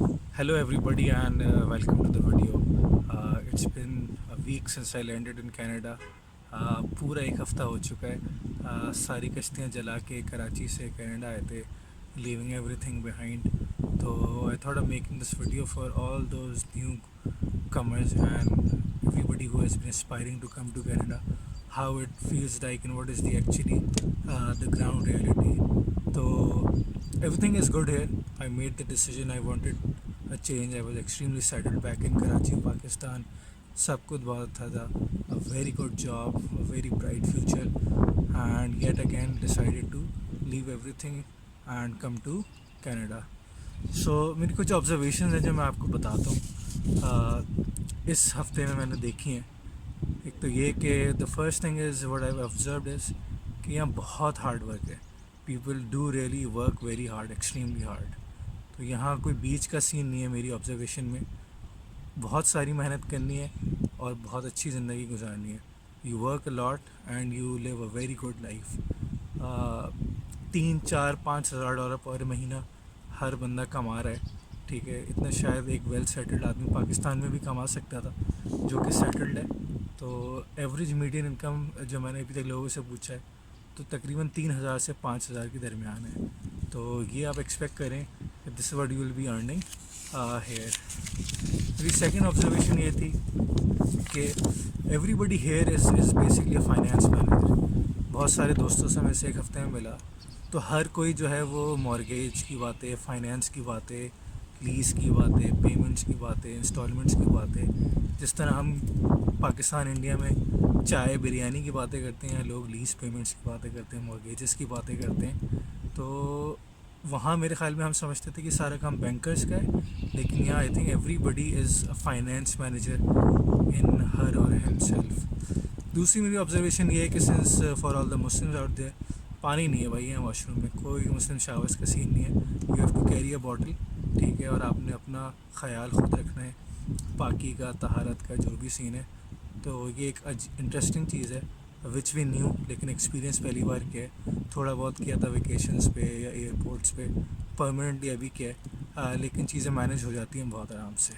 Hello, everybody, and welcome to the video. It's been a week since I landed in Canada. पूरा एक हफ़्ता हो चुका है. सारी कश्तियाँ जला के कराची से कनाडा आए थे, leaving everything behind. So I thought of making this video for all those newcomers and everybody who has been aspiring to come to Canada, how it feels like and what is the ground reality. So everything is good here. I made the decision. I wanted a change. I was extremely settled back in Karachi, Pakistan. सब कुछ बहुत अच्छा था. A very good job, a very bright future, and yet again decided to leave everything and come to Canada. So मेरी कुछ observations हैं जो मैं आपको बताता हूँ. इस हफ्ते में मैंने देखी हैं. एक तो ये कि the first thing is what I've observed is कि यहाँ बहुत हार्ड वर्क है. People do really work very hard, extremely hard. तो यहाँ कोई बीच का सीन नहीं है मेरी ऑब्जर्वेशन में. बहुत सारी मेहनत करनी है और बहुत अच्छी ज़िंदगी गुजारनी है. You work a lot and you live a very good life. 3 4 5 हज़ार डॉलर पर महीना हर बंदा कमा रहा है. ठीक है, इतना शायद एक वेल सेटल्ड आदमी पाकिस्तान में भी कमा सकता था जो कि सेटल्ड है. तो एवरेज मीडियन इनकम जो मैंने अभी तक लोगों से पूछा है तो तकरीबन 3,000 से 5,000 के दरमियान है. तो ये आप एक्सपेक्ट करें कि this what you will be earning here. मेरी सेकंड ऑब्जर्वेशन ये थी कि everybody here is basically a finance manager. बहुत सारे दोस्तों से मैं इसे एक हफ़्ते में मिला तो हर कोई जो है वो मॉर्गेज की बातें, फाइनेंस की बातें, लीज़ की बातें, पेमेंट्स की बातें, इंस्टॉलमेंट्स की बातें. जिस तरह हम पाकिस्तान इंडिया में चाय बिरयानी की बातें करते हैं, लोग लीज़ पेमेंट्स की बातें करते हैं, मॉर्गेजेस की बातें करते हैं. तो वहाँ मेरे ख़्याल में हम समझते थे कि सारा काम बैंकर्स का है, लेकिन यहाँ I think everybody is a finance manager in her और हिमसेल्फ. दूसरी मेरी ऑब्जर्वेशन ये है कि since for all the Muslims out there, पानी नहीं है भाई यहाँ वॉशरूम में. कोई मुस्लिम शावर्स का सीन नहीं है. You have to carry a bottle. ठीक है, और आपने अपना ख्याल ख़ुद रखना है, पाकी का, तहारत का, जो भी सीन है. तो ये एक इंटरेस्टिंग चीज़ है विच वी न्यू, लेकिन एक्सपीरियंस पहली बार किया है. थोड़ा बहुत किया था वेकेशंस पे या एयरपोर्ट्स पे, परमानेंटली अभी किया है. लेकिन चीज़ें मैनेज हो जाती हैं बहुत आराम से.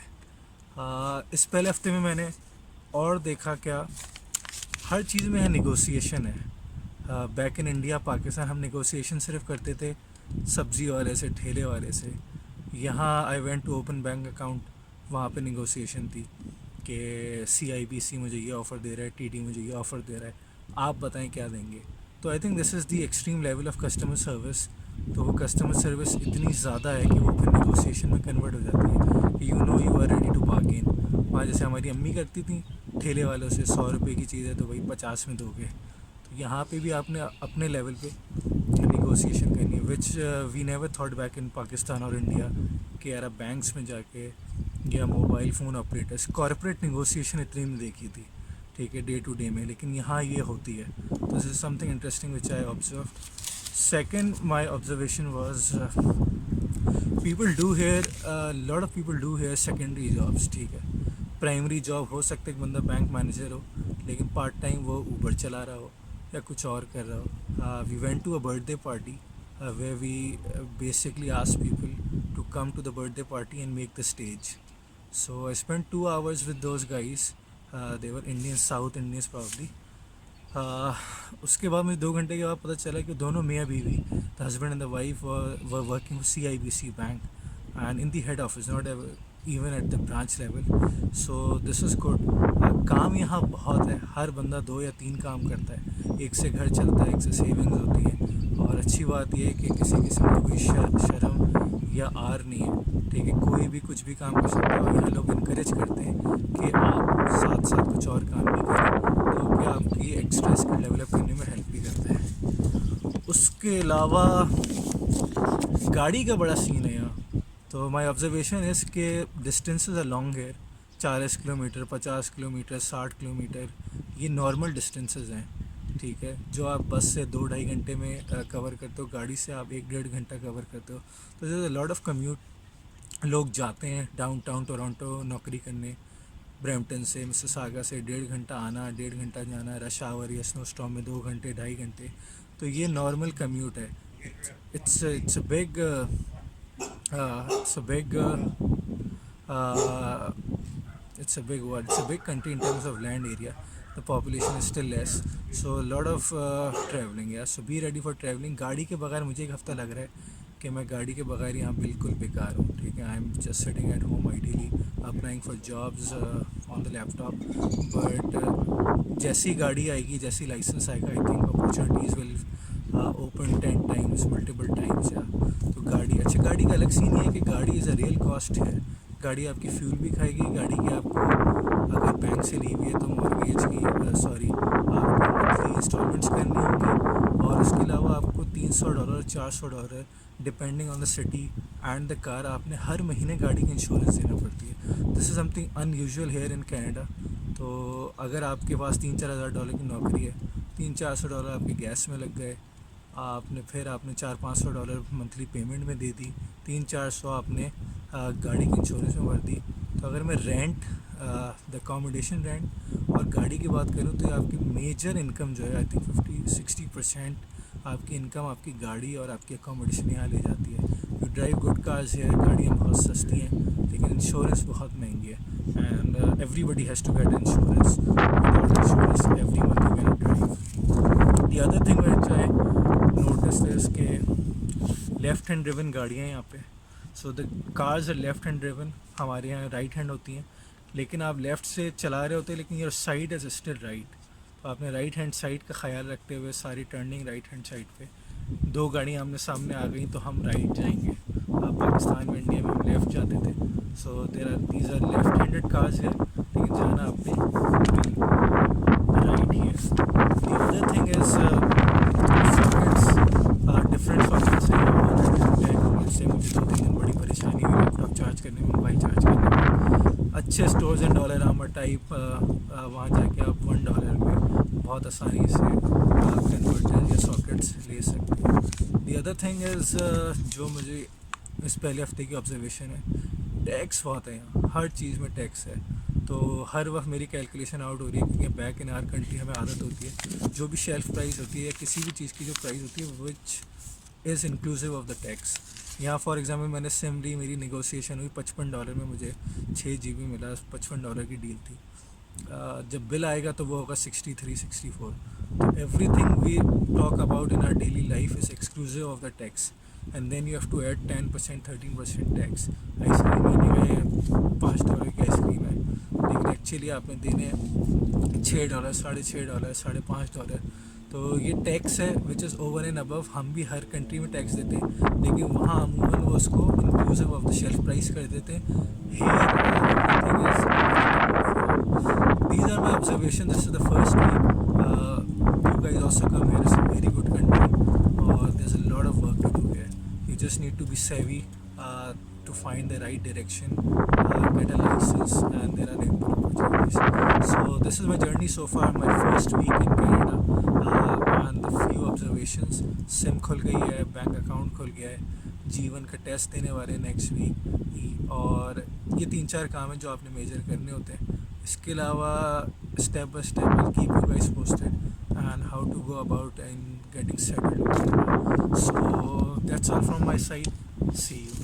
इस पहले हफ्ते में मैंने और देखा क्या, हर चीज़ में है निगोसिएशन है. बैक इन इंडिया पाकिस्तान हम निगोसिएशन सिर्फ करते थे सब्ज़ी वाले से, ठेले वाले से. यहाँ I went to open bank account, वहाँ पे निगोसिएशन थी कि CIBC मुझे ये ऑफ़र दे रहा है, TD मुझे ये ऑफ़र दे रहा है, आप बताएं क्या देंगे. तो I think this is the extreme level of customer service. तो वो कस्टमर सर्विस इतनी ज़्यादा है कि वो फिर निगोसिएशन में कन्वर्ट हो जाती है. You are ready to bargain. वहाँ जैसे हमारी अम्मी करती थी ठेले वालों से, 100 रुपये की चीज़ है तो वही 50 में दोगे. तो यहाँ पे भी आपने अपने लेवल पे निगोसिएशन करनी है, which we never thought back in Pakistan और इंडिया कि यार बैंक्स में जाके या mobile phone operators, corporate negotiation इतनी नहीं देखी थी. ठीक है, डे टू डे में, लेकिन यहाँ ये होती है. तो this is something interesting which I observe. Second my observation was people do here, lot of people do here secondary jobs. ठीक है, प्राइमरी जॉब हो सकता है एक बंदा बैंक मैनेजर हो, लेकिन पार्ट टाइम वो ऊबर चला रहा हो या कुछ और कर रहा हो. We went to a birthday party where we basically asked people to come to the birthday party and make the stage. So I spent 2 hours with those guys. They were Indians, South Indians probably. उसके बाद मुझे 2 घंटे के बाद पता चला कि दोनों मियाँ बीवी, the husband and the wife, were working CIBC bank and in the head office, not even at the branch level. So this is good. काम यहाँ बहुत है, हर बंदा 2 या 3 काम करता है. एक से घर चलता है, एक से सेविंग्स होती है. और अच्छी बात यह है कि किसी किस्म की कोई शर्म या आर नहीं है. ठीक है, कोई भी कुछ भी काम कर सकता है. और यहाँ लोग इनक्रेज करते हैं कि आप साथ साथ कुछ और काम भी करें, तो कि आपकी एक्स्ट्रा स्किल डेवलप करने में हेल्प भी करता है. उसके अलावा गाड़ी का बड़ा सीन है यहाँ. तो माई ऑब्जर्वेशन इज़ के distances are long here. 40 kilometre, 50 kilometre, 60 kilometre, ये नॉर्मल डिस्टेंसेस हैं. ठीक है, जो आप बस से 2-2.5 घंटे में कवर करते हो, गाड़ी से आप 1-1.5 घंटा कवर करते हो. तो there is a lot of commute. लोग जाते हैं डाउनटाउन टोरंटो नौकरी करने, ब्रैम्पटन से, मिसिसागा से 1.5 घंटा आना, 1.5 घंटा जाना, रश आवर या स्नो स्टॉर्म में 2 घंटे, 2.5 घंटे. तो ये नॉर्मल कम्यूट है. It's a big It's a big uh, it's a big what? It's a big country in terms of land area. The population is still less, so a lot of traveling. Yeah, so be ready for traveling. गाड़ी के बगैर मुझे एक हफ़्ता लग रहा है कि मैं गाड़ी के बगैर यहाँ बिल्कुल बेकार हूँ. ठीक है, I am just sitting at home ideally applying for jobs on the laptop. But जैसी गाड़ी आएगी, जैसी लाइसेंस आएगा, I think opportunities will open 10 times multiple times. या तो गाड़ी, अच्छा गाड़ी का अलग सीन ये है कि गाड़ी इज़ अ रियल कॉस्ट है. गाड़ी आपकी फ्यूल भी खाएगी. गाड़ी की आपको अगर बैंक से ली हुई है तो मॉर्गेज की सॉरी आपको मंथली इंस्टॉलमेंट्स करनी होगी. और उसके अलावा आपको $300 $400 depending on the city and the car आपने हर महीने गाड़ी की इंश्योरेंस देना पड़ती है. This is something unusual here in Canada. तो अगर आपके पास $3-4 हज़ार की नौकरी है, $300-400 आपके गैस में लग गए, आपने $400-500 मंथली पेमेंट में दे दी, 300-400 आपने गाड़ी की इंश्योरेंस में भर दी. तो अगर मैं रेंट द अकोमोडेशन रेंट और गाड़ी की बात करूँ तो आपकी मेजर इनकम जो है आई थिंक 50-60% आपकी इनकम आपकी गाड़ी और आपकी अकोमोडेशन यहाँ ले जाती है. यू ड्राइव गुड कार्स है, गाड़ियाँ बहुत सस्ती हैं लेकिन इंश्योरेंस बहुत महंगी है. And everybody has to get insurance. Without insurance every month you can drive. The other thing which I notice is के लेफ्ट हैंड ड्रिवन गाड़ियाँ यहाँ पे. So the cars are left hand driven. हमारे यहाँ right hand होती हैं, लेकिन आप लेफ़्ट से चला रहे होते हैं लेकिन your side is still right. तो आपने राइट हैंड साइड का ख्याल रखते हुए सारी टर्निंग राइट हैंड साइड पे. दो गाड़ियाँ आमने सामने आ गई तो हम राइट जाएंगे. आप पाकिस्तान में, इंडिया में हम लेफ़्ट जाते थे. So these are left handed cars है, लेकिन जाना आपने राइट ही है. The other thing is sockets are different sockets हैं. से मुझे 2-3 दिन बड़ी परेशानी हुई लैपटॉप चार्ज करने में, मोबाइल चार्ज करने में. अच्छे स्टोर्स एंड डॉलर आमर टाइप वहाँ जाके आप $1 में बहुत आसानी से कन्वर्टर या सॉकेट्स ले सकते हैं. दी अदर थिंग इज़ जो मुझे इस पहले हफ्ते की ऑब्जर्वेशन है, टैक्स बहुत है यहाँ. हर चीज़ में टैक्स है. तो हर वक्त मेरी कैलकुलेशन आउट हो रही है क्योंकि बैक इन आवर कंट्री हमें आदत होती है जो भी शेल्फ प्राइस होती है या किसी भी चीज़ की जो प्राइस होती है which is inclusive of the tax. यहाँ फॉर एग्जांपल मैंने सिम ली, मेरी नेगोशिएशन हुई $55 में, मुझे 6 GB मिला. $55 की डील थी. जब बिल आएगा तो वो होगा 63-64. तो everything we talk about in our daily life is exclusive of the tax. And then you have to add 10% 13% tax. Ice cream लेने में $5 की आइसक्रीम है, लेकिन एक्चुअली आपने देने $6 $6.5 $5.5. तो ये टैक्स है which is over and above. हम भी हर कंट्री में टैक्स देते हैं लेकिन वहाँ अमूमन वो उसको inclusive of the shelf price कर देते हैं. These are my observations. This is the first week. You guys also come here. It's a very good country. There's a lot of work to do here. You just need to be savvy to find the right direction, get a license, and there are ample opportunities. So this is my journey so far. My first week in Canada, and the few observations. SIM खुल गई है, bank account खुल गया है, जीवन का test देने वाले नेक्स्ट वीक. और ये 3-4 काम हैं जो आपने मेजर करने होते हैं. इसके अलावा step by step I'll keep you guys posted and how to go about and getting settled. So that's all from my side. See you.